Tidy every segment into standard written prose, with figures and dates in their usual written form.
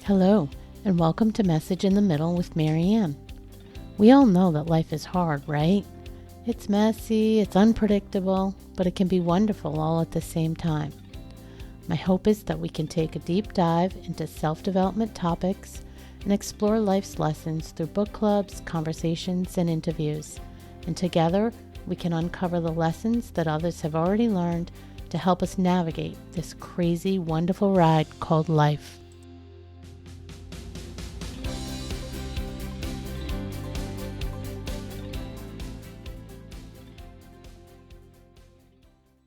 Hello, and welcome to Message in the Middle with Marianne. We all know that life is hard, right? It's messy, it's unpredictable, but it can be wonderful all at the same time. My hope is that we can take a deep dive into self-development topics and explore life's lessons through book clubs, conversations, and interviews. And together, we can uncover the lessons that others have already learned to help us navigate this crazy, wonderful ride called life.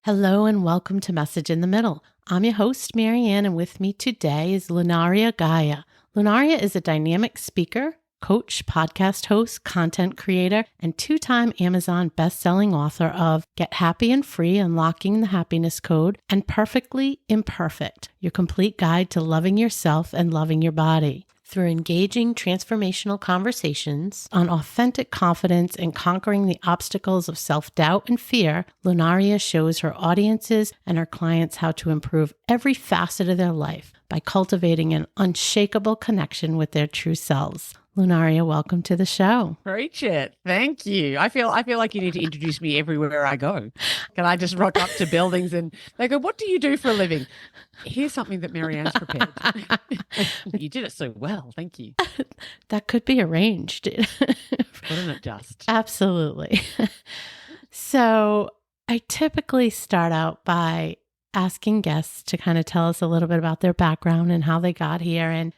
Hello and welcome to Message in the Middle. I'm your host, Marianne, and with me today is Lunaria Gaia. Lunaria is a dynamic speaker, coach, podcast host, content creator, and two-time Amazon best-selling author of Get Happy and Free, Unlocking the Happiness Code, and Perfectly Imperfect, your complete guide to loving yourself and loving your body. Through engaging transformational conversations on authentic confidence and conquering the obstacles of self-doubt and fear, Lunaria shows her audiences and her clients how to improve every facet of their life by cultivating an unshakable connection with their true selves. Lunaria, welcome to the show. Preach it. Thank you. I feel like you need to introduce me everywhere I go. Can I just rock up to buildings and they go, "What do you do for a living?" Here's something that Marianne's prepared. You did it so well. Thank you. That could be arranged. Wouldn't it just? Absolutely. So I typically start out by asking guests to kind of tell us a little bit about their background and how they got here. And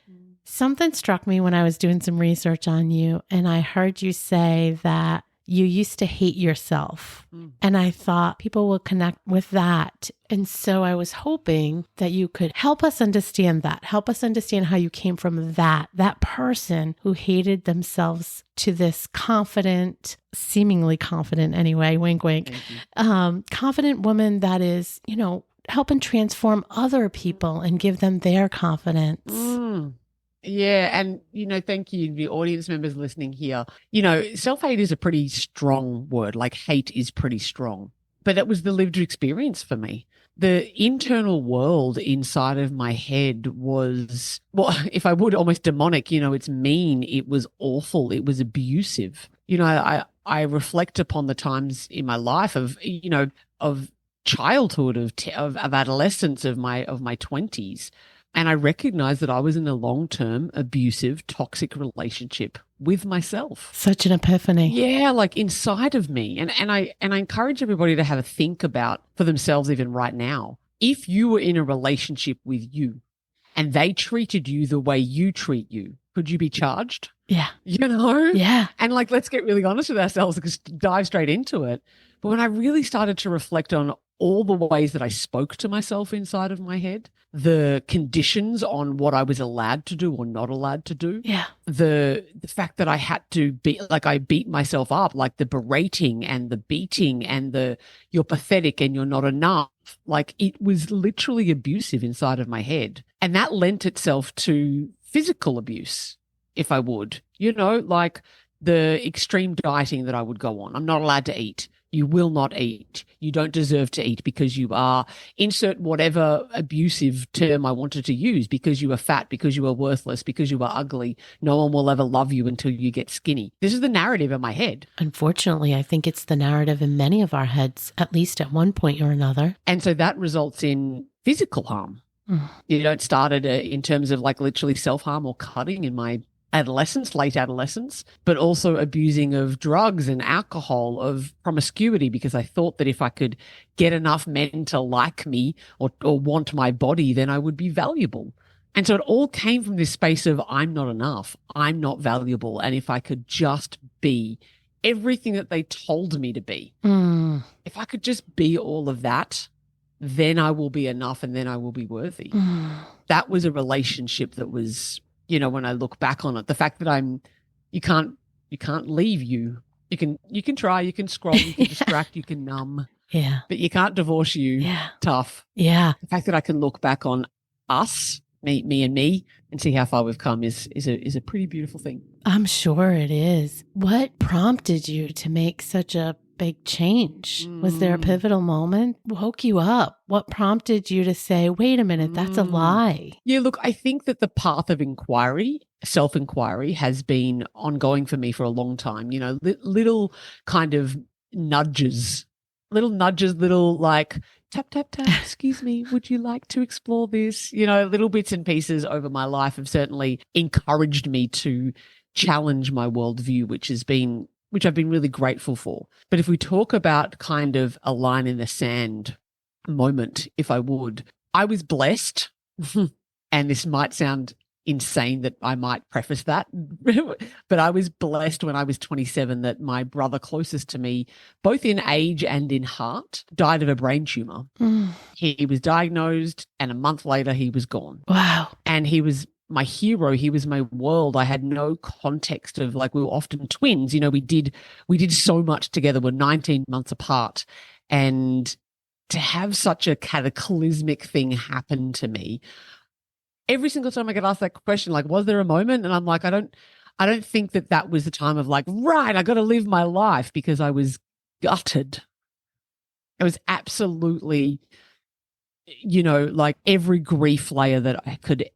something struck me when I was doing some research on you, and I heard you say that you used to hate yourself. And I thought people will connect with that. And so I was hoping that you could help us understand that, help us understand how you came from that person who hated themselves to this confident, seemingly confident anyway, wink, wink, confident woman that is, helping transform other people and give them their confidence. Yeah. And, thank you, the audience members listening here. Self-hate is a pretty strong word, like hate is pretty strong, but that was the lived experience for me. The internal world inside of my head was, well, if I would, almost demonic. It's mean. It was awful. It was abusive. I reflect upon the times in my life of childhood, of adolescence, of my 20s. And I recognized that I was in a long-term abusive, toxic relationship with myself. Such an epiphany. Yeah, like inside of me. And I encourage everybody to have a think about for themselves even right now. If you were in a relationship with you and they treated you the way you treat you, could you be charged? Yeah. Yeah. And let's get really honest with ourselves, because dive straight into it. But when I really started to reflect on all the ways that I spoke to myself inside of my head, the conditions on what I was allowed to do or not allowed to do, the fact that I had to I beat myself up, like the berating and the beating and you're pathetic and you're not enough. It was literally abusive inside of my head. And that lent itself to physical abuse, if I would, the extreme dieting that I would go on. I'm not allowed to eat. You will not eat. You don't deserve to eat because you are, insert whatever abusive term I wanted to use, because you are fat, because you are worthless, because you are ugly. No one will ever love you until you get skinny. This is the narrative in my head. Unfortunately, I think it's the narrative in many of our heads, at least at one point or another. And so that results in physical harm. It started in terms of literally self-harm or cutting in my late adolescence, but also abusing of drugs and alcohol, of promiscuity, because I thought that if I could get enough men to like me or want my body, then I would be valuable. And so it all came from this space of I'm not enough, I'm not valuable. And if I could just be everything that they told me to be, if I could just be all of that, then I will be enough and then I will be worthy. That was a relationship that was, when I look back on it, the fact that you can't leave you. You can try, you can scroll, you can distract, you can numb. Yeah. But you can't divorce you. Yeah. Tough. Yeah. The fact that I can look back on us, me and see how far we've come is a pretty beautiful thing. I'm sure it is. What prompted you to make such a big change? Was there a pivotal moment? Woke you up? What prompted you to say, wait a minute, that's a lie? Yeah, look, I think that the path of inquiry, self-inquiry, has been ongoing for me for a long time. You know, little kind of nudges, little like tap, tap, tap, excuse me, would you like to explore this? You know, little bits and pieces over my life have certainly encouraged me to challenge my worldview, which I've been really grateful for. But if we talk about kind of a line in the sand moment, if I would, I was blessed, and this might sound insane that I might preface that, but I was blessed when I was 27 that my brother closest to me, both in age and in heart, died of a brain tumor. He was diagnosed, and a month later he was gone. Wow. And he was my hero. He was my world. I had no context of, like, we were often twins. You know, we did so much together. We're 19 months apart. And to have such a cataclysmic thing happen to me, every single time I get asked that question, like, was there a moment? And I'm like, I don't think that was the time of like, right, I got to live my life, because I was gutted. I was absolutely, you know, like every grief layer that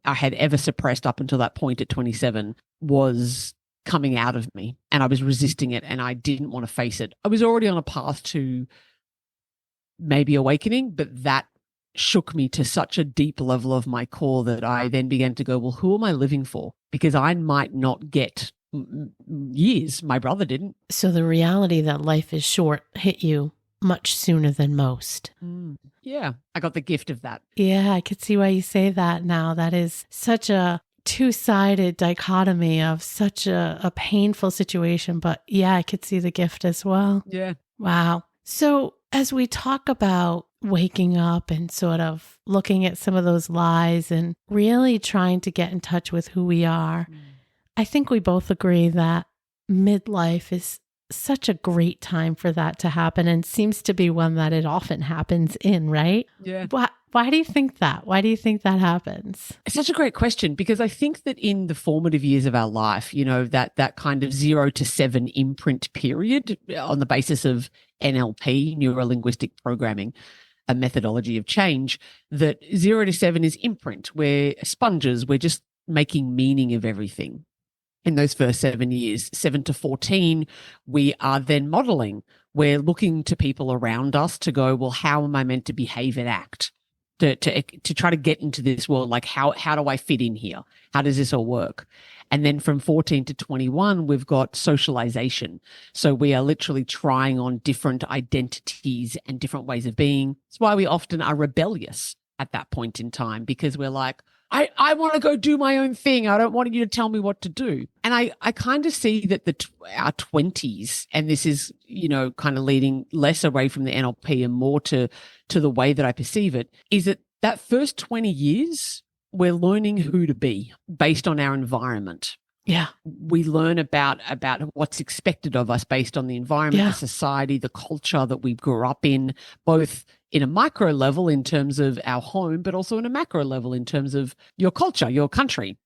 I had ever suppressed up until that point at 27 was coming out of me, and I was resisting it, and I didn't want to face it. I was already on a path to maybe awakening, but that shook me to such a deep level of my core that I then began to go, well, who am I living for? Because I might not get years. My brother didn't. So the reality that life is short hit you much sooner than most. Yeah, I got the gift of that. Yeah, I could see why you say that now. That is such a two-sided dichotomy of such a painful situation. But yeah, I could see the gift as well. Yeah. Wow. So as we talk about waking up and sort of looking at some of those lies and really trying to get in touch with who we are, I think we both agree that midlife is such a great time for that to happen, and seems to be one that it often happens in, right? Yeah. Why do you think that? Why do you think that happens? It's such a great question, because I think that in the formative years of our life, you know, that kind of 0 to 7 imprint period on the basis of NLP, neuro-linguistic programming, a methodology of change, that 0 to 7 is imprint. We're sponges. We're just making meaning of everything. In those first 7 years, 7 to 14, we are then modeling. We're looking to people around us to go, well, how am I meant to behave and act to try to get into this world? Like, how do I fit in here? How does this all work? And then from 14 to 21, we've got socialization. So we are literally trying on different identities and different ways of being. That's why we often are rebellious at that point in time, because we're like, I want to go do my own thing. I don't want you to tell me what to do. And I kind of see that our 20s, and this is, you know, kind of leading less away from the NLP and more to the way that I perceive it, is that first 20 years, we're learning who to be based on our environment. Yeah. We learn about what's expected of us based on the environment, the society, the culture that we grew up in, both in a micro level in terms of our home, but also in a macro level in terms of your culture, your country,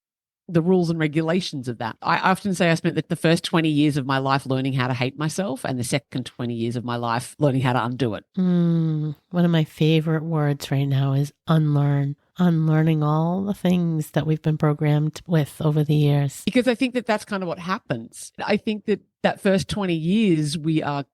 the rules and regulations of that. I often say I spent the first 20 years of my life learning how to hate myself, and the second 20 years of my life learning how to undo it. One of my favorite words right now is unlearn. Unlearning all the things that we've been programmed with over the years. Because I think that's kind of what happens. I think that first 20 years we are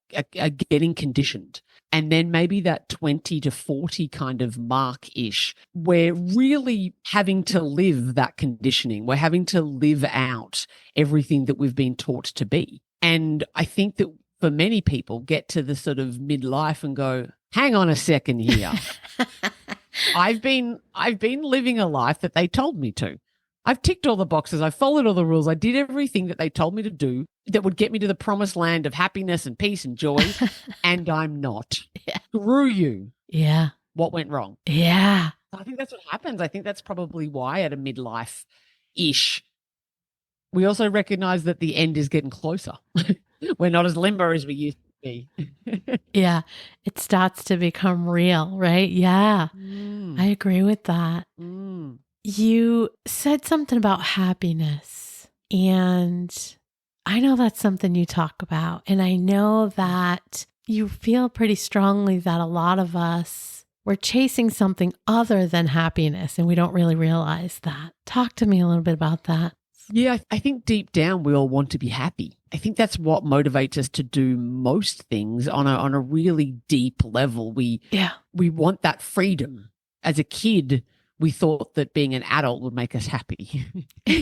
getting conditioned. And then maybe that 20 to 40 kind of mark-ish, we're really having to live that conditioning. We're having to live out everything that we've been taught to be. And I think that for many people get to the sort of midlife and go, hang on a second here. I've been living a life that they told me to. I've ticked all the boxes. I've followed all the rules. I did everything that they told me to do that would get me to the promised land of happiness and peace and joy. And I'm not. Yeah. Screw you. Yeah. What went wrong? Yeah. I think that's what happens. I think that's probably why at a midlife-ish, we also recognize that the end is getting closer. We're not as limber as we used to be. Yeah. It starts to become real, right? Yeah. I agree with that. You said something about happiness, and I know that's something you talk about. And I know that you feel pretty strongly that a lot of us, we're chasing something other than happiness and we don't really realize that. Talk to me a little bit about that. Yeah, I think deep down we all want to be happy. I think that's what motivates us to do most things on a really deep level. We want that freedom. As a kid, we thought that being an adult would make us happy.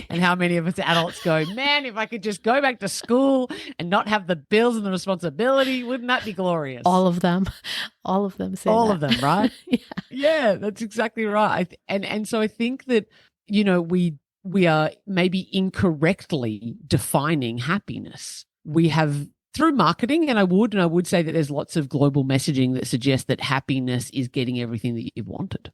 And how many of us adults go, man, if I could just go back to school and not have the bills and the responsibility, wouldn't that be glorious? All of them say all that. of them, right? Yeah, that's exactly right. And so I think that, we are maybe incorrectly defining happiness. We have, through marketing, and I would say that there's lots of global messaging that suggests that happiness is getting everything that you've wanted.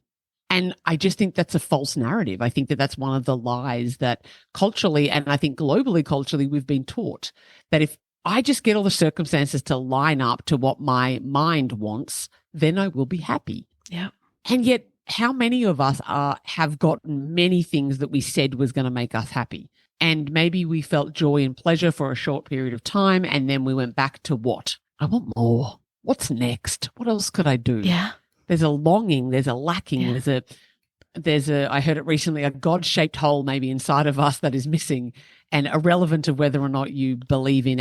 And I just think that's a false narrative. I think that that's one of the lies that culturally, and I think globally culturally, we've been taught that if I just get all the circumstances to line up to what my mind wants, then I will be happy. Yeah. And yet, how many of us have gotten many things that we said was going to make us happy? And maybe we felt joy and pleasure for a short period of time, and then we went back to what? I want more. What's next? What else could I do? Yeah. There's a longing, there's a lacking, Yeah. there's a I heard it recently, a God-shaped hole maybe inside of us that is missing, and irrelevant of whether or not you believe in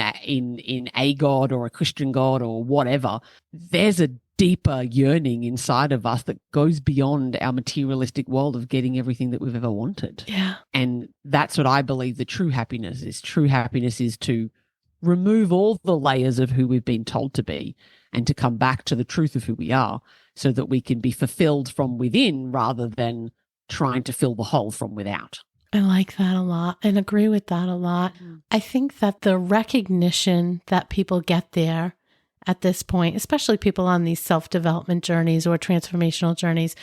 a God or a Christian God or whatever, there's a deeper yearning inside of us that goes beyond our materialistic world of getting everything that we've ever wanted. Yeah. And that's what I believe the true happiness is. True happiness is to remove all the layers of who we've been told to be and to come back to the truth of who we are so that we can be fulfilled from within rather than trying to fill the hole from without. I like that a lot and agree with that a lot. I think that the recognition that people get there at this point, especially people on these self-development journeys or transformational journeys,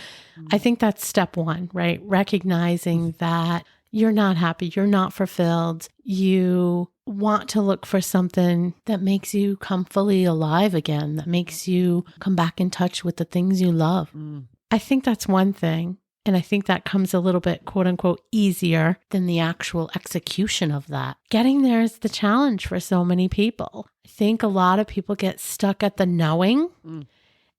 I think that's step one, right? Recognizing that you're not happy, you're not fulfilled, you want to look for something that makes you come fully alive again, that makes you come back in touch with the things you love. I think that's one thing. And I think that comes a little bit, quote unquote, easier than the actual execution of that. Getting there is the challenge for so many people. I think a lot of people get stuck at the knowing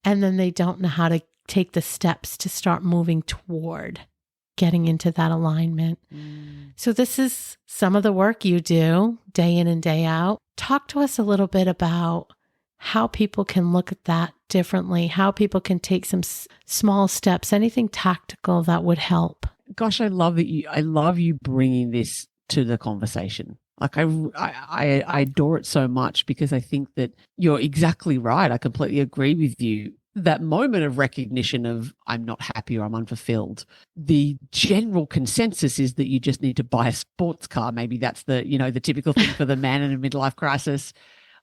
and then they don't know how to take the steps to start moving toward getting into that alignment. So this is some of the work you do day in and day out. Talk to us a little bit about how people can look at that differently, how people can take some small steps, anything tactical that would help. Gosh, I love you bringing this to the conversation. Like I adore it so much because I think that you're exactly right. I completely agree with you. That moment of recognition of I'm not happy or I'm unfulfilled, the general consensus is that you just need to buy a sports car. Maybe that's the typical thing for the man in a midlife crisis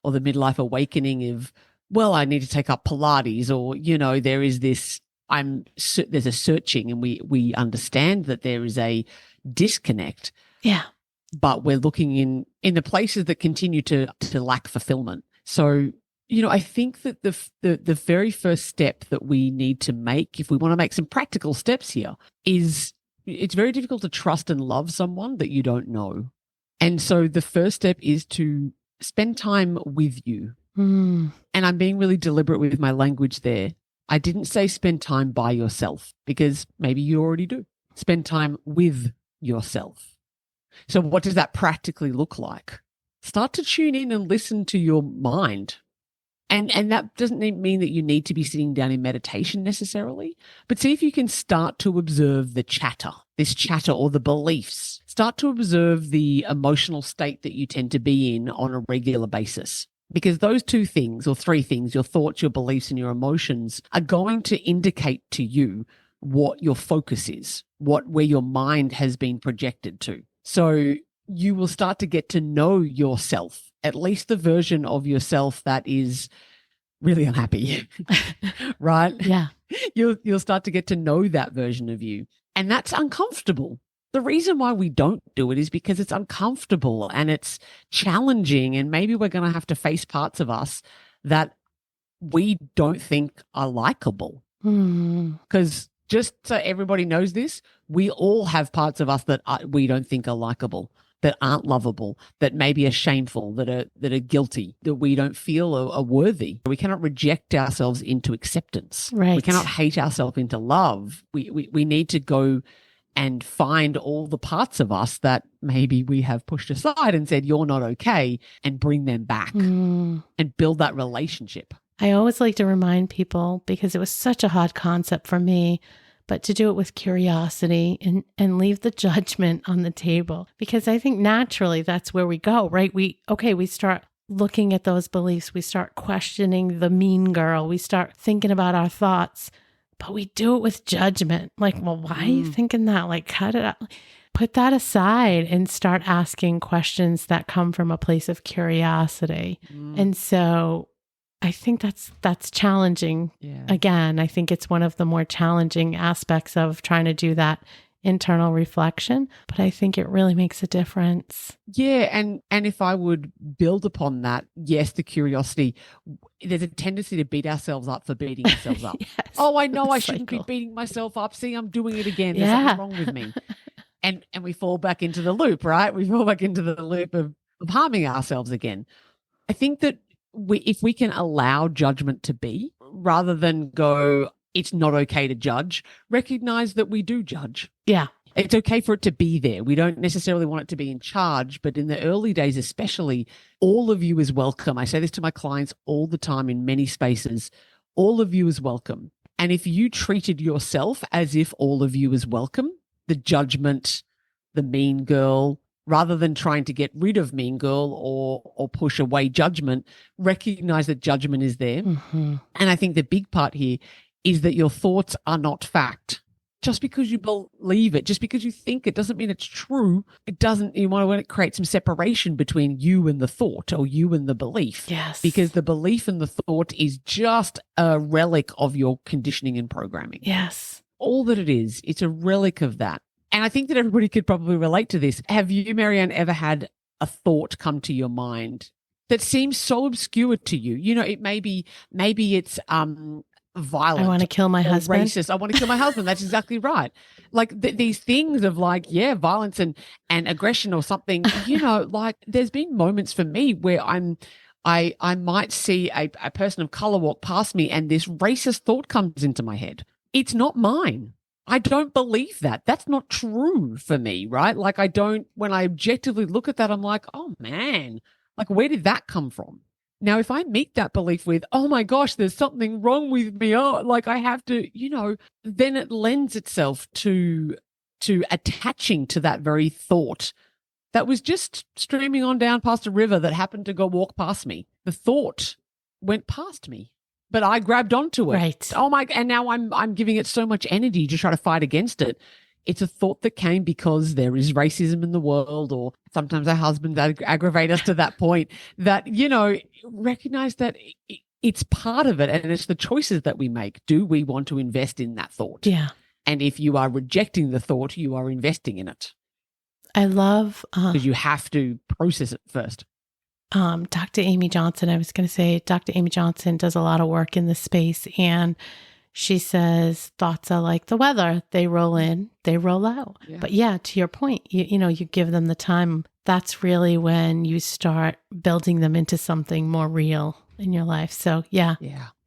or the midlife awakening of, well, I need to take up Pilates or, there is this, there's a searching and we understand that there is a disconnect. Yeah. But we're looking in the places that continue to lack fulfillment. So, I think that the very first step that we need to make, if we want to make some practical steps here, is it's very difficult to trust and love someone that you don't know. And so the first step is to spend time with you. And I'm being really deliberate with my language there. I didn't say spend time by yourself because maybe you already do. Spend time with yourself. So what does that practically look like? Start to tune in and listen to your mind. And that doesn't mean that you need to be sitting down in meditation necessarily, but see if you can start to observe this chatter or the beliefs. Start to observe the emotional state that you tend to be in on a regular basis. Because those two things or three things, your thoughts, your beliefs, and your emotions are going to indicate to you what your focus is, where your mind has been projected to. So you will start to get to know yourself, at least the version of yourself that is really unhappy, right? Yeah. You'll start to get to know that version of you. And that's uncomfortable. The reason why we don't do it is because it's uncomfortable and it's challenging. And maybe we're going to have to face parts of us that we don't think are likable. Because just so everybody knows this, we all have parts of us that we don't think are likable. that aren't lovable, that maybe are shameful, that are guilty, that we don't feel are worthy. We cannot reject ourselves into acceptance. Right. We cannot hate ourselves into love. We need to go and find all the parts of us that maybe we have pushed aside and said, you're not okay, and bring them back and build that relationship. I always like to remind people, because it was such a hard concept for me, but to do it with curiosity and leave the judgment on the table, because I think naturally that's where we go, right? We start looking at those beliefs. We start questioning the mean girl. We start thinking about our thoughts, but we do it with judgment. Like, well, why are you thinking that? Like, cut it out. Put that aside and start asking questions that come from a place of curiosity. And so I think that's challenging. Yeah. Again, I think it's one of the more challenging aspects of trying to do that internal reflection, but I think it really makes a difference. Yeah, and if I would build upon that, yes, the curiosity, there's a tendency to beat ourselves up for beating ourselves up. Yes, oh, I know I shouldn't be beating myself up. See, I'm doing it again. There's something wrong with me. And we fall back into the loop, right? We fall back into the loop of harming ourselves again. I think that if we can allow judgment to be, rather than go, it's not okay to judge, recognize that we do judge. Yeah. It's okay for it to be there. We don't necessarily want it to be in charge, but in the early days especially, all of you is welcome. I say this to my clients all the time in many spaces. All of you is welcome. And if you treated yourself as if all of you is welcome, the judgment, the mean girl, rather than trying to get rid of mean girl or push away judgment, recognize that judgment is there. And I think the big part here is that your thoughts are not fact. Just because you believe it, just because you think it, doesn't mean it's true. It doesn't, you want to create some separation between you and the thought, or you and the belief. Yes. Because the belief and the thought is just a relic of your conditioning and programming. Yes. All that it is, it's a relic of that. And I think that everybody could probably relate to this. Have you, Marianne, ever had a thought come to your mind that seems so obscure to you? You know, it maybe it's violent. I want to kill my husband. Racist. I want to kill my husband. That's exactly right. Like these things of like, yeah, violence and aggression or something, you know, like there's been moments for me where I might see a person of color walk past me and this racist thought comes into my head. It's not mine. I don't believe that. That's not true for me, right? Like when I objectively look at that, I'm like, oh man, like where did that come from? Now, if I meet that belief with, oh my gosh, there's something wrong with me, oh, like I have to, you know, then it lends itself to attaching to that very thought that was just streaming on down past a river that happened to go walk past me. The thought went past me, but I grabbed onto it. Right. Oh my, and now I'm giving it so much energy to try to fight against it. It's a thought that came because there is racism in the world, or sometimes our husbands aggravate us to that point that, you know, recognize that it's part of it and it's the choices that we make. Do we want to invest in that thought? Yeah. And if you are rejecting the thought, you are investing in it. I love... because you have to process it first. Dr. Amy Johnson, I was going to say, Dr. Amy Johnson does a lot of work in this space, and she says thoughts are like the weather. They roll in, they roll out. Yeah. But yeah, to your point, you know, you give them the time. That's really when you start building them into something more real in your life. So yeah.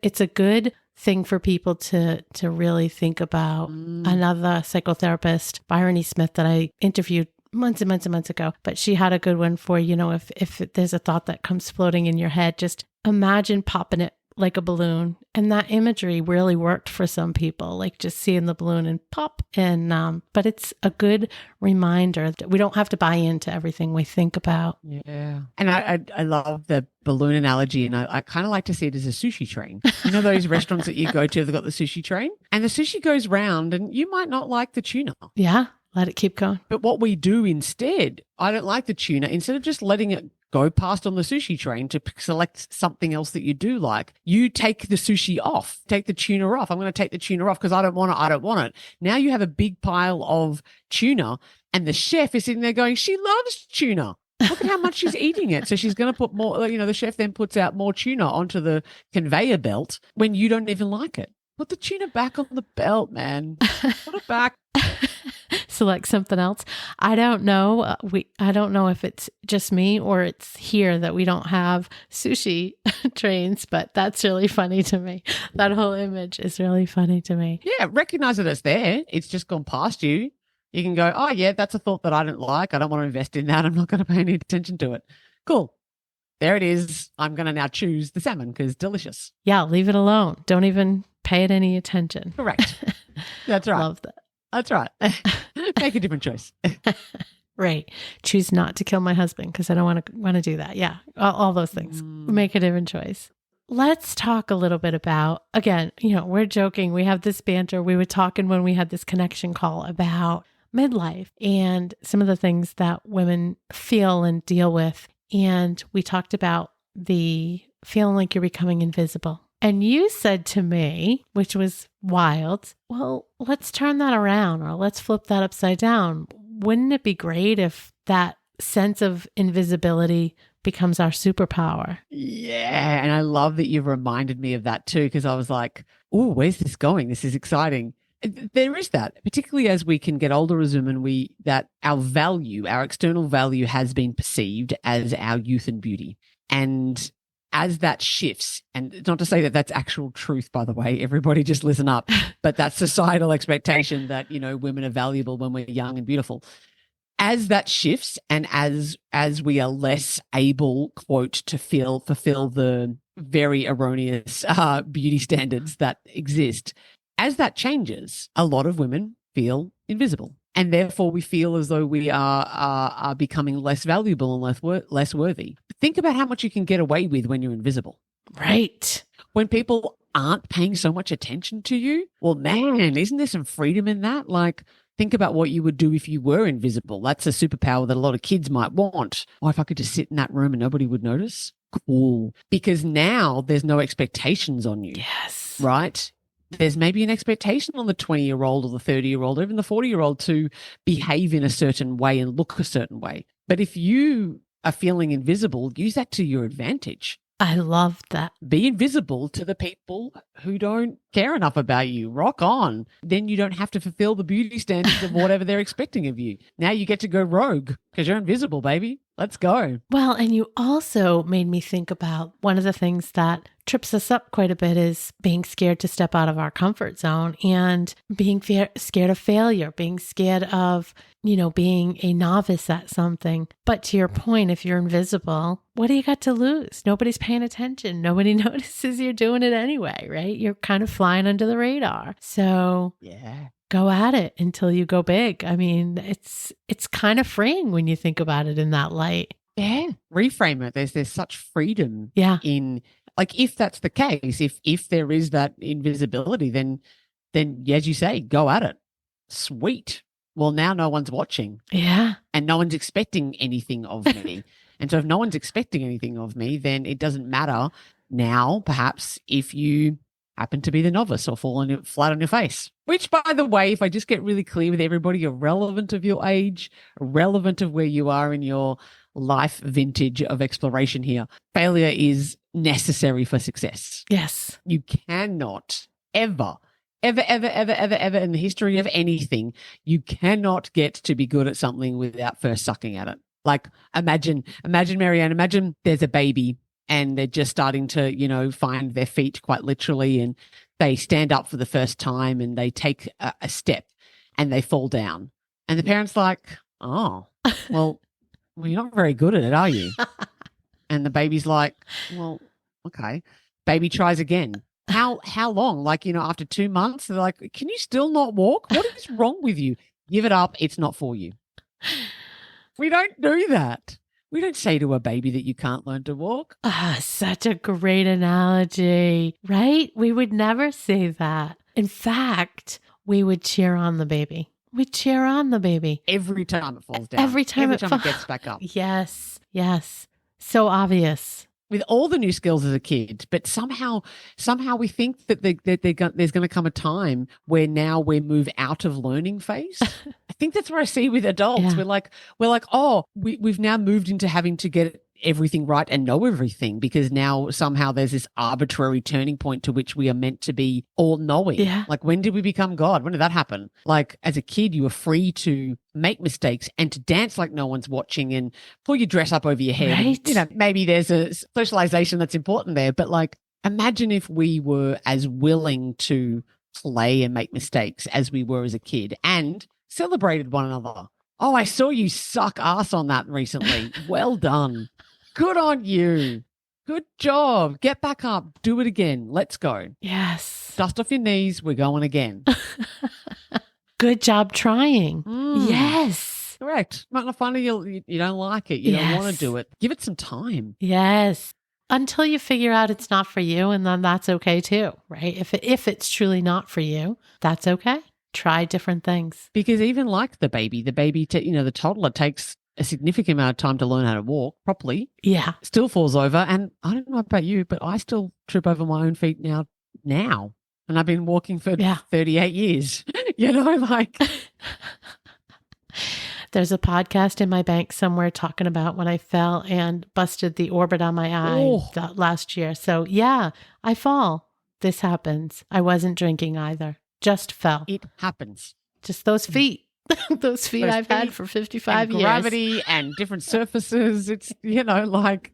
It's a good thing for people to really think about. Another psychotherapist, Byron E. Smith, that I interviewed months and months and months ago, but she had a good one for, you know, if there's a thought that comes floating in your head, just imagine popping it like a balloon. And that imagery really worked for some people, like just seeing the balloon and pop. And but it's a good reminder that we don't have to buy into everything we think about. Yeah. And I love the balloon analogy, and I kind of like to see it as a sushi train. You know those restaurants that you go to, they've got the sushi train, and the sushi goes round and you might not like the tuna. Yeah. Let it keep going. But what we do instead, I don't like the tuna. Instead of just letting it go past on the sushi train to select something else that you do like, you take the sushi off, take the tuna off. I'm going to take the tuna off because I don't want it. I don't want it. Now you have a big pile of tuna, and the chef is sitting there going, she loves tuna. Look at how much she's eating it. So she's going to put more, you know, the chef then puts out more tuna onto the conveyor belt when you don't even like it. Put the tuna back on the belt, man. Put it back. select something else. I don't know. I don't know if it's just me or it's here that we don't have sushi trains, but that's really funny to me. That whole image is really funny to me. Yeah, recognize that it's there. It's just gone past you. You can go, oh, yeah, that's a thought that I didn't like. I don't want to invest in that. I'm not going to pay any attention to it. Cool. There it is. I'm going to now choose the salmon because delicious. Yeah, leave it alone. Don't even pay it any attention. Correct. That's right. Love that. That's right. Make a different choice. Right. Choose not to kill my husband because I don't want to do that. Yeah. All those things. Make a different choice. Let's talk a little bit about, again, we're joking. We have this banter. We were talking when we had this connection call about midlife and some of the things that women feel and deal with. And we talked about the feeling like you're becoming invisible. And you said to me, which was wild, well, let's turn that around or let's flip that upside down. Wouldn't it be great if that sense of invisibility becomes our superpower? Yeah. And I love that you've reminded me of that too, because I was like, oh, where's this going? This is exciting. There is that, particularly as we can get older as women, that our value, our external value has been perceived as our youth and beauty. And as that shifts, and it's not to say that that's actual truth, by the way, everybody just listen up, but that's societal expectation that, women are valuable when we're young and beautiful. As that shifts and as we are less able, quote, to fulfill the very erroneous beauty standards that exist, as that changes, a lot of women feel invisible. And therefore, we feel as though we are becoming less valuable and less worthy. Think about how much you can get away with when you're invisible. Right. When people aren't paying so much attention to you, well, man, isn't there some freedom in that? Like, think about what you would do if you were invisible. That's a superpower that a lot of kids might want. Oh, if I could just sit in that room and nobody would notice. Cool. Because now there's no expectations on you. Yes. Right? There's maybe an expectation on the 20-year-old or the 30-year-old or even the 40-year-old to behave in a certain way and look a certain way. But if you are feeling invisible, use that to your advantage. I love that. Be invisible to the people who don't care enough about you. Rock on. Then you don't have to fulfill the beauty standards of whatever they're expecting of you. Now you get to go rogue because you're invisible, baby. Let's go. Well, and you also made me think about one of the things that trips us up quite a bit is being scared to step out of our comfort zone and being scared of failure, being scared of, being a novice at something. But to your point, if you're invisible, what do you got to lose? Nobody's paying attention. Nobody notices you're doing it anyway, right? You're kind of flying under the radar. So yeah, go at it until you go big. I mean, it's kind of freeing when you think about it in that light. Yeah. Reframe it. There's such freedom in, like, if that's the case, if there is that invisibility, then as you say, go at it. Sweet. Well, now no one's watching. Yeah. And no one's expecting anything of me. And so if no one's expecting anything of me, then it doesn't matter now, perhaps, if you happen to be the novice or fall flat on your face. Which, by the way, if I just get really clear with everybody, irrelevant of your age, irrelevant of where you are in your life vintage of exploration here, failure is necessary for success. Yes. You cannot ever in the history of anything, you cannot get to be good at something without first sucking at it. Like, imagine, Marianne, imagine there's a baby and they're just starting to, find their feet quite literally, and they stand up for the first time and they take a step and they fall down. And the parent's like, oh, well, you're not very good at it, are you? And the baby's like, well, okay. Baby tries again. How long? Like, after 2 months, they're like, can you still not walk? What is wrong with you? Give it up. It's not for you. We don't do that. We don't say to a baby that you can't learn to walk. Such a great analogy, right? We would never say that. In fact, we would cheer on the baby. We cheer on the baby. Every time it falls down. Every time it gets back up. Yes. So obvious. With all the new skills as a kid, but somehow we think that there's going to come a time where now we move out of learning phase. I think that's what I see with adults. Yeah. We're like, oh, we've now moved into having to get everything right and know everything, because now somehow there's this arbitrary turning point to which we are meant to be all knowing. Yeah. Like, when did we become God? When did that happen? Like, as a kid, you were free to make mistakes and to dance like no one's watching and pull your dress up over your head. Right. And, you know, maybe there's a socialization that's important there, but like, imagine if we were as willing to play and make mistakes as we were as a kid and celebrated one another. Oh, I saw you suck ass on that recently. Well done. Good on you. Good job. Get back up. Do it again. Let's go. Yes. Dust off your knees. We're going again. Good job trying. Yes. Correct. Might not find it, you don't like it. You don't want to do it. Give it some time. Yes. Until you figure out it's not for you, and then that's okay too, right? If it's truly not for you, that's okay. Try different things. Because even like the baby, the toddler takes a significant amount of time to learn how to walk properly. Yeah. Still falls over. And I don't know about you, but I still trip over my own feet now. And I've been walking for 38 years. You know, like. There's a podcast in my bank somewhere talking about when I fell and busted the orbit on my eye last year. So yeah, I fall. This happens. I wasn't drinking either. Just fell. It happens. Just those feet. Those feet I've had for 55 years. Gravity and different surfaces. It's, you know, like,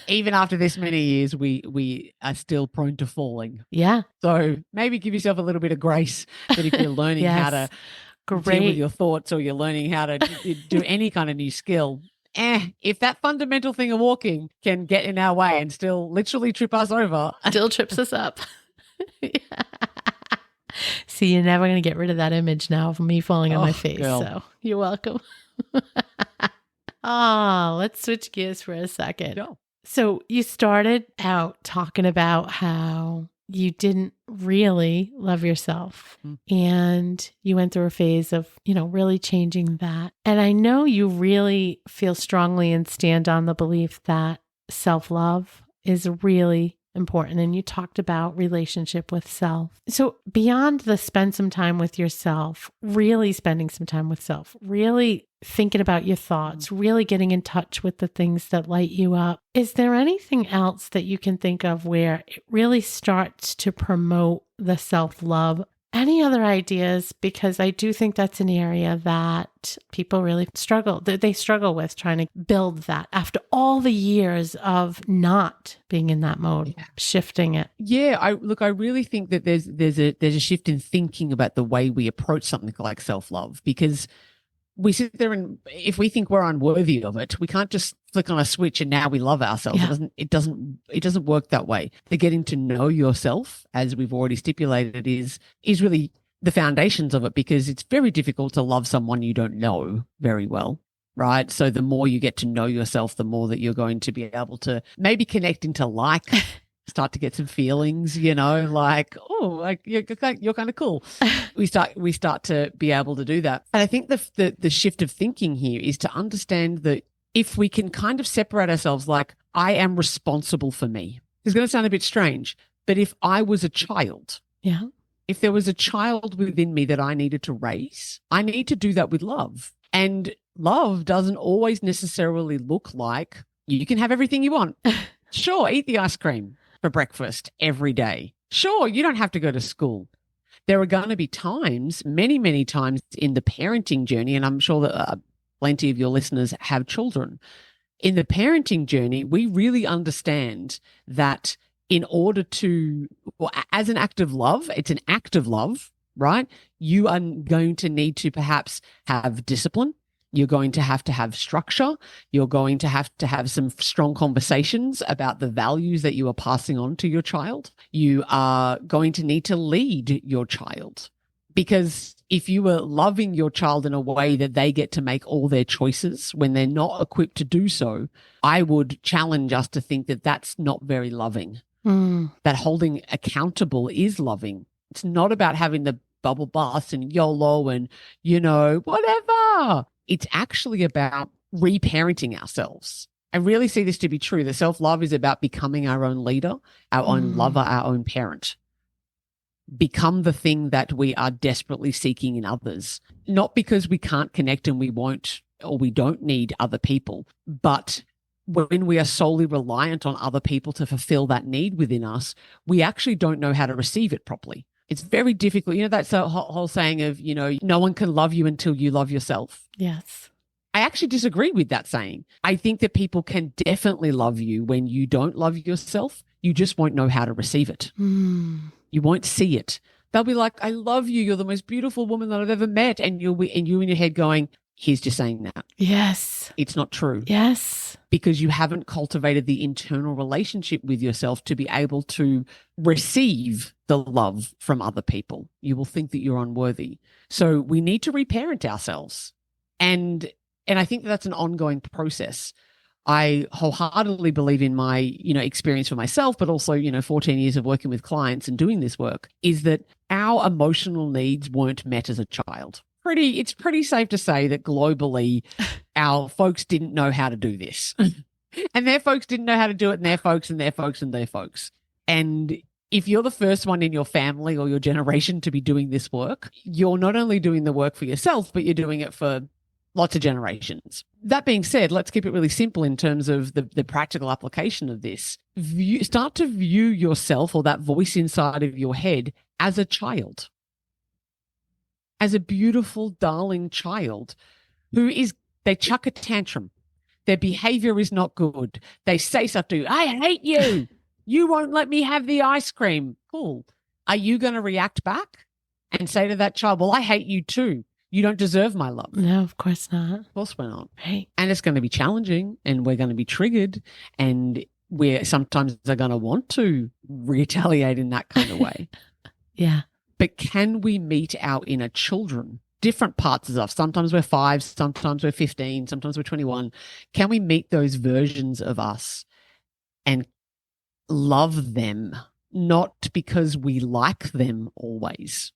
even after this many years, we are still prone to falling. Yeah. So maybe give yourself a little bit of grace that if you're learning how to deal with your thoughts, or you're learning how to do any kind of new skill, if that fundamental thing of walking can get in our way and still literally trip us over. Still trips us up. See, you're never going to get rid of that image now of me falling on my face. Girl. So you're welcome. Let's switch gears for a second. Sure. So you started out talking about how you didn't really love yourself, and you went through a phase of, really changing that. And I know you really feel strongly and stand on the belief that self-love is really important. And you talked about relationship with self. So beyond the spend some time with yourself, really spending some time with self, really thinking about your thoughts, really getting in touch with the things that light you up, is there anything else that you can think of where it really starts to promote the self-love? Any other ideas? Because I do think that's an area that people really struggle. They struggle with trying to build that after all the years of not being in that mode, shifting it. Yeah, I really think that there's a shift in thinking about the way we approach something like self-love, because we sit there and if we think we're unworthy of it, we can't just flick on a switch and now we love ourselves. Yeah. It doesn't work that way. The getting to know yourself, as we've already stipulated, is really the foundations of it, because it's very difficult to love someone you don't know very well. Right. So the more you get to know yourself, the more that you're going to be able to maybe connect into start to get some feelings, like, oh, like you're kind of cool. We start to be able to do that. And I think the shift of thinking here is to understand that if we can kind of separate ourselves, like, I am responsible for me. It's going to sound a bit strange, but if I was a child, if there was a child within me that I needed to raise, I need to do that with love. And love doesn't always necessarily look like you can have everything you want. Sure, eat the ice cream for breakfast every day. Sure, you don't have to go to school. There are going to be times, many, many times in the parenting journey, and I'm sure that plenty of your listeners have children. In the parenting journey, we really understand that in order to, as an act of love, it's an act of love, right? You are going to need to perhaps have discipline. You're going to have structure. You're going to have some strong conversations about the values that you are passing on to your child. You are going to need to lead your child, because if you are loving your child in a way that they get to make all their choices when they're not equipped to do so, I would challenge us to think that that's not very loving. That holding accountable is loving. It's not about having the bubble bath and YOLO and, whatever. It's actually about reparenting ourselves. I really see this to be true. The self-love is about becoming our own leader, our own lover, our own parent. Become the thing that we are desperately seeking in others. Not because we can't connect and we won't or we don't need other people. But when we are solely reliant on other people to fulfill that need within us, we actually don't know how to receive it properly. It's very difficult. That's the whole saying of, no one can love you until you love yourself. Yes. I actually disagree with that saying. I think that people can definitely love you when you don't love yourself. You just won't know how to receive it. You won't see it. They'll be like, I love you. You're the most beautiful woman that I've ever met. And you in your head going, he's just saying that. Yes. It's not true. Yes. Because you haven't cultivated the internal relationship with yourself to be able to receive the love from other people. You will think that you're unworthy. So we need to reparent ourselves. And I think that's an ongoing process. I wholeheartedly believe in my, experience for myself, but also, 14 years of working with clients and doing this work, is that our emotional needs weren't met as a child. It's pretty safe to say that globally, our folks didn't know how to do this. And their folks didn't know how to do it, and their folks and their folks and their folks. And if you're the first one in your family or your generation to be doing this work, you're not only doing the work for yourself, but you're doing it for lots of generations. That being said, let's keep it really simple in terms of the practical application of this. Start to view yourself, or that voice inside of your head, as a child, as a beautiful, darling child they chuck a tantrum. Their behavior is not good. They say stuff to you. I hate you. You won't let me have the ice cream. Cool. Are you going to react back and say to that child, well, I hate you too. You don't deserve my love. No, of course not. Of course we're not. Right. And it's going to be challenging, and we're going to be triggered, and we're sometimes are going to want to retaliate in that kind of way. Yeah. But can we meet our inner children, different parts of us? Sometimes we're 5, sometimes we're 15, sometimes we're 21. Can we meet those versions of us and love them, not because we like them always?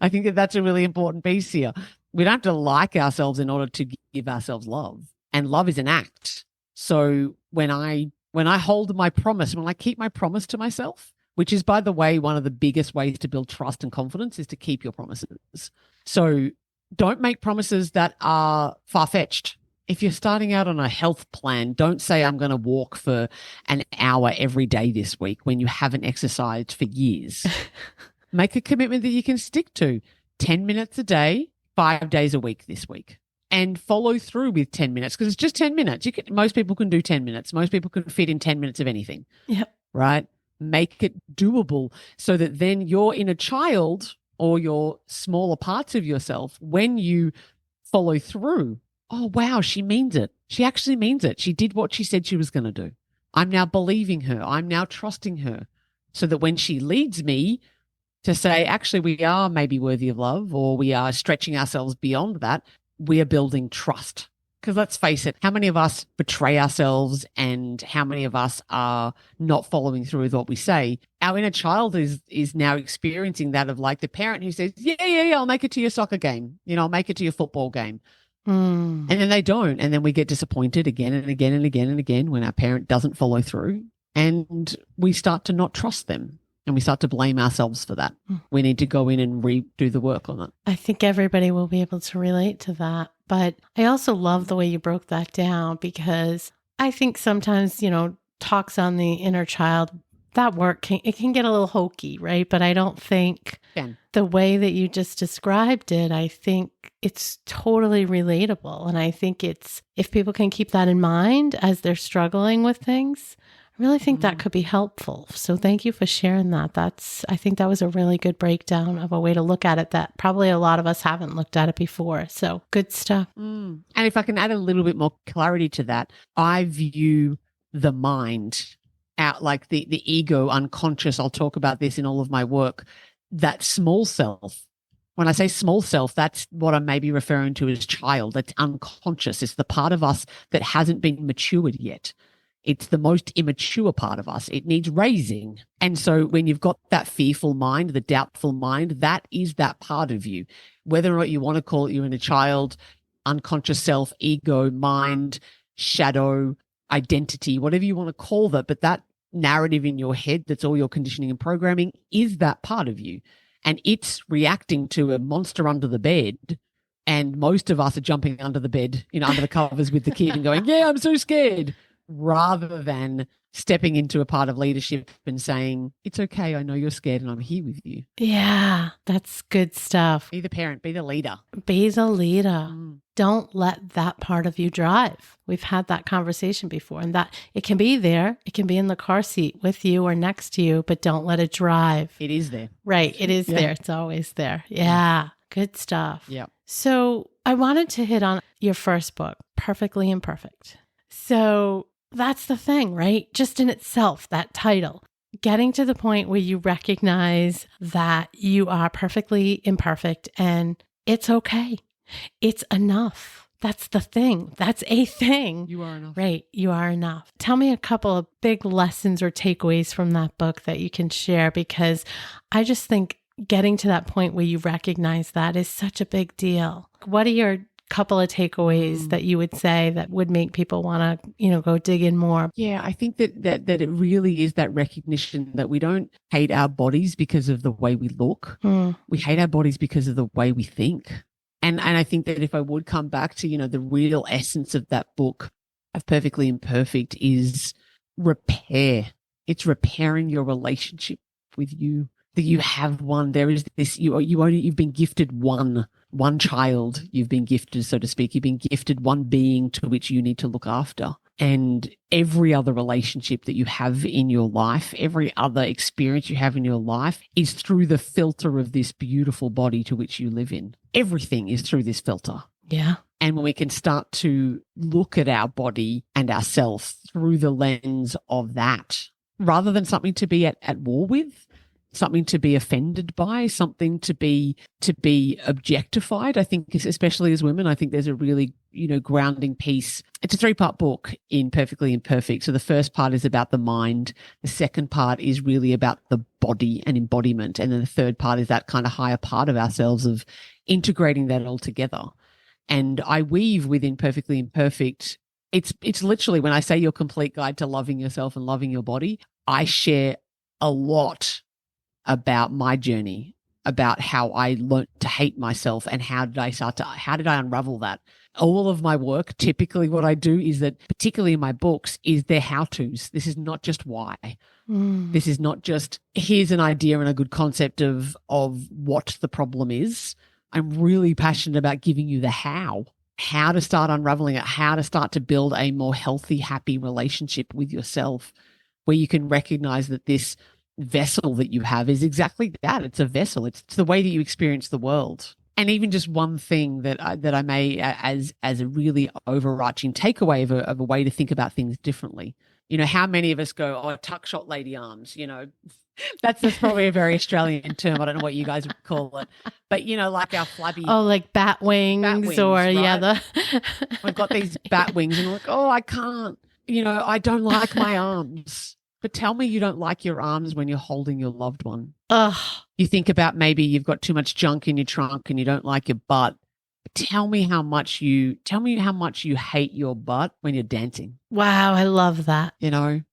I think that that's a really important piece here. We don't have to like ourselves in order to give ourselves love. And love is an act. So when I hold my promise, when I keep my promise to myself, which is, by the way, one of the biggest ways to build trust and confidence is to keep your promises. So don't make promises that are far-fetched. If you're starting out on a health plan, don't say, I'm going to walk for an hour every day this week when you haven't exercised for years. Make a commitment that you can stick to. 10 minutes a day, 5 days a week this week. And follow through with 10 minutes, because it's just 10 minutes. Most people can do 10 minutes. Most people can fit in 10 minutes of anything. Yep. Right? Make it doable so that then your inner child or your smaller parts of yourself, when you follow through, oh, wow, she means it. She actually means it. She did what she said she was going to do. I'm now believing her. I'm now trusting her, so that when she leads me to say, actually, we are maybe worthy of love, or we are stretching ourselves beyond that, we are building trust. Because let's face it, how many of us betray ourselves, and how many of us are not following through with what we say? Our inner child is now experiencing that, of like the parent who says, yeah, I'll make it to your soccer game. I'll make it to your football game. And then they don't. And then we get disappointed again and again and again and again when our parent doesn't follow through, and we start to not trust them. And we start to blame ourselves for that. We need to go in and redo the work on it. I think everybody will be able to relate to that. But I also love the way you broke that down, because I think sometimes, talks on the inner child, that work can get a little hokey, right? But I don't think the way that you just described it, I think it's totally relatable. And I think if people can keep that in mind as they're struggling with things, I really think that could be helpful. So thank you for sharing that. I think that was a really good breakdown of a way to look at it that probably a lot of us haven't looked at it before. So good stuff. And if I can add a little bit more clarity to that, I view the mind out like the ego, unconscious. I'll talk about this in all of my work. That small self. When I say small self, that's what I may be referring to as child. That's unconscious. It's the part of us that hasn't been matured yet. It's the most immature part of us. It needs raising. And so when you've got that fearful mind, the doubtful mind, that is that part of you. Whether or not you want to call it your inner child, unconscious self, ego, mind, shadow, identity, whatever you want to call that, but that narrative in your head, that's all your conditioning and programming, is that part of you. And it's reacting to a monster under the bed And most of us are jumping under the bed, under the covers with the kid and going, yeah, I'm so scared, rather than stepping into a part of leadership and saying, it's okay, I know you're scared and I'm here with you. Yeah, that's good stuff. Be the parent, be the leader. Be the leader. Don't let that part of you drive. We've had that conversation before, and that it can be there. It can be in the car seat with you or next to you, but don't let it drive. It is there. Right. It is there. It's always there. Yeah. Good stuff. Yeah. So I wanted to hit on your first book, Perfectly Imperfect. So that's the thing, right? Just in itself, that title, getting to the point where you recognize that you are perfectly imperfect and it's okay. It's enough. That's the thing. That's a thing. You are enough. Right. You are enough. Tell me a couple of big lessons or takeaways from that book that you can share, because I just think getting to that point where you recognize that is such a big deal. What are your couple of takeaways that you would say that would make people want to, go dig in more? Yeah, I think that it really is that recognition that we don't hate our bodies because of the way we look. We hate our bodies because of the way we think. And I think that if I would come back to, the real essence of that book of Perfectly Imperfect is repair. It's repairing your relationship with you. That you have one. There is this. You've been gifted one child. You've been gifted, so to speak. You've been gifted one being to which you need to look after. And every other relationship that you have in your life, every other experience you have in your life is through the filter of this beautiful body to which you live in. Everything is through this filter. Yeah. And when we can start to look at our body and ourselves through the lens of that, rather than something to be at war with, something to be offended by, something to be objectified. I think, especially as women, I think there's a really, grounding piece. It's a 3-part book in Perfectly Imperfect. So the first part is about the mind. The second part is really about the body and embodiment. And then the third part is that kind of higher part of ourselves of integrating that all together. And I weave within Perfectly Imperfect. It's literally, when I say your complete guide to loving yourself and loving your body, I share a lot about my journey, about how I learned to hate myself and how did I unravel that. All of my work, typically what I do is that, particularly in my books, is they're how-tos. This is not just why. This is not just here's an idea and a good concept of what the problem is. I'm really passionate about giving you the how to start unraveling it, how to start to build a more healthy, happy relationship with yourself, where you can recognize that this vessel that you have is exactly that. It's a vessel. It's the way that you experience the world. And even just one thing that I may, as a really overarching takeaway of a way to think about things differently. How many of us go, oh, tuck shot lady arms, that's probably a very Australian term. I don't know what you guys would call it, but like our flabby. Oh, like bat wings or right? Yeah, we've got these bat wings and we're like, oh, I can't, I don't like my arms. But tell me you don't like your arms when you're holding your loved one. Ugh. You think about maybe you've got too much junk in your trunk and you don't like your butt. But tell me how much you hate your butt when you're dancing. Wow, I love that.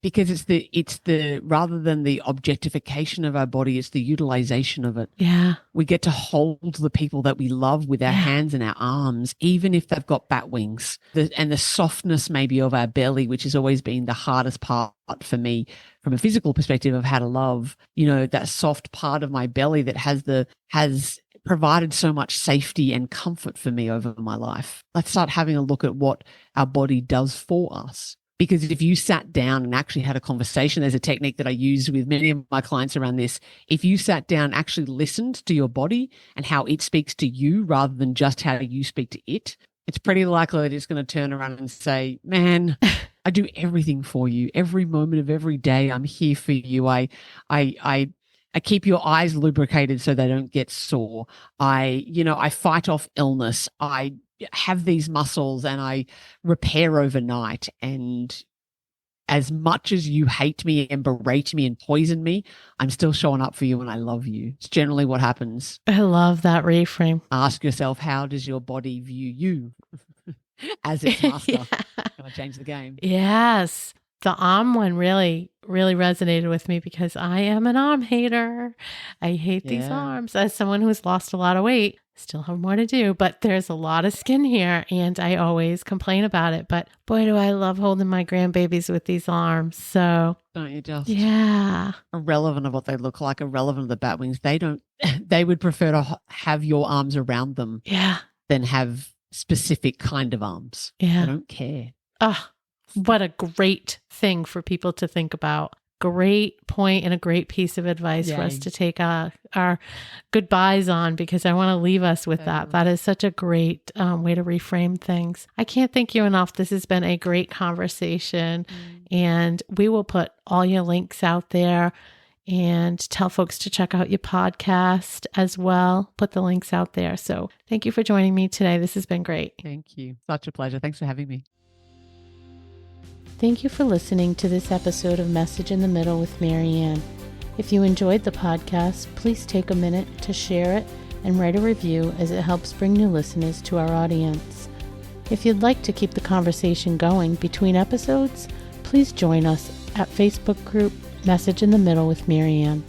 Because it's the rather than the objectification of our body, it's the utilization of it. Yeah. We get to hold the people that we love with our hands and our arms, even if they've got bat wings. And the softness maybe of our belly, which has always been the hardest part for me from a physical perspective of how to love, that soft part of my belly that has provided so much safety and comfort for me over my life. Let's start having a look at what our body does for us. Because if you sat down and actually had a conversation, there's a technique that I use with many of my clients around this. If you sat down and actually listened to your body and how it speaks to you rather than just how you speak to it, it's pretty likely that it's going to turn around and say, man, I do everything for you. Every moment of every day, I'm here for you. I keep your eyes lubricated so they don't get sore. I fight off illness. I have these muscles and I repair overnight. And as much as you hate me and berate me and poison me, I'm still showing up for you and I love you. It's generally what happens. I love that reframe. Ask yourself, how does your body view you as its master? Can I change the game? Yes. The arm one really resonated with me because I am an arm hater. I hate these arms. As someone who's lost a lot of weight, still have more to do, but there's a lot of skin here and I always complain about it. But boy, do I love holding my grandbabies with these arms. So don't you just? Yeah. Irrelevant of what they look like, irrelevant of the bat wings. They would prefer to have your arms around them than have specific kind of arms. Yeah. They don't care. Oh, what a great thing for people to think about. Great point and a great piece of advice for us to take our goodbyes on, because I want to leave us with that. That is such a great way to reframe things. I can't thank you enough. This has been a great conversation, and we will put all your links out there and tell folks to check out your podcast as well. Put the links out there. So thank you for joining me today. This has been great. Thank you. Such a pleasure. Thanks for having me. Thank you for listening to this episode of Message in the Middle with Marianne. If you enjoyed the podcast, please take a minute to share it and write a review, as it helps bring new listeners to our audience. If you'd like to keep the conversation going between episodes, please join us at Facebook group Message in the Middle with Marianne.